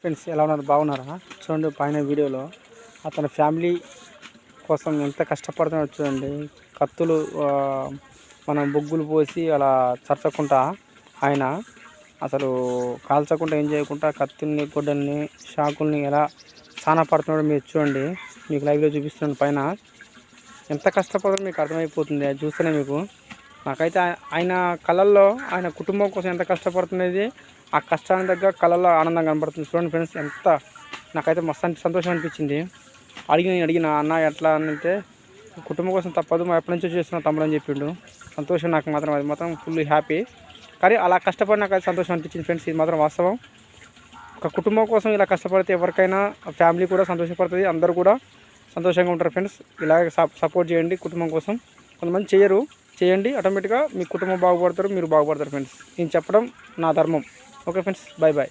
Friends ఎలా ఉన్నారు, బాగున్నారా? చూడండి పైన వీడియోలో అతని ఫ్యామిలీ కోసం ఎంత కష్టపడుతున్నాడో చూడండి. కత్తులు మనం బొగ్గులు పోసి అలా చర్చకుండా ఆయన అసలు కాల్చకుండా ఏం చేయకుండా కత్తుల్ని గొడ్డల్ని షాకుల్ని ఎలా పడుతున్నాడో మీరు చూడండి. మీకు లైవ్లో చూపిస్తున్నాను. పైన ఎంత కష్టపడుతుందో మీకు అర్థమైపోతుంది. అది చూస్తేనే మీకు. నాకైతే ఆయన కళల్లో ఆయన కుటుంబం కోసం ఎంత కష్టపడుతున్నది, ఆ కష్టానికి దగ్గర కళల్లో ఆనందం కనబడుతుంది. చూడండి ఫ్రెండ్స్, ఎంత నాకైతే మస్తు సంతోషం అనిపించింది. అడిగిన అన్న ఎట్లా అంటే కుటుంబం కోసం తప్పదు, మా ఎప్పటి నుంచో చేస్తున్నా తమ్ముడు అని చెప్పిండు. సంతోషం నాకు మాత్రం, అది మాత్రం ఫుల్ హ్యాపీ. కానీ అలా కష్టపడి నాకు అది సంతోషం అనిపించింది ఫ్రెండ్స్. ఇది మాత్రం వాస్తవం. ఒక కుటుంబం కోసం ఇలా కష్టపడితే ఎవరికైనా ఫ్యామిలీ కూడా సంతోషపడుతుంది, అందరూ కూడా సంతోషంగా ఉంటారు ఫ్రెండ్స్. ఇలాగే సపోర్ట్ చేయండి కుటుంబం కోసం. కొంతమంది చేయండి, ఆటోమేటిక్గా మీ కుటుంబం బాగుపడతారు, మీరు బాగుపడతారు ఫ్రెండ్స్. నేను చెప్పడం నా ధర్మం. Okay friends, bye bye.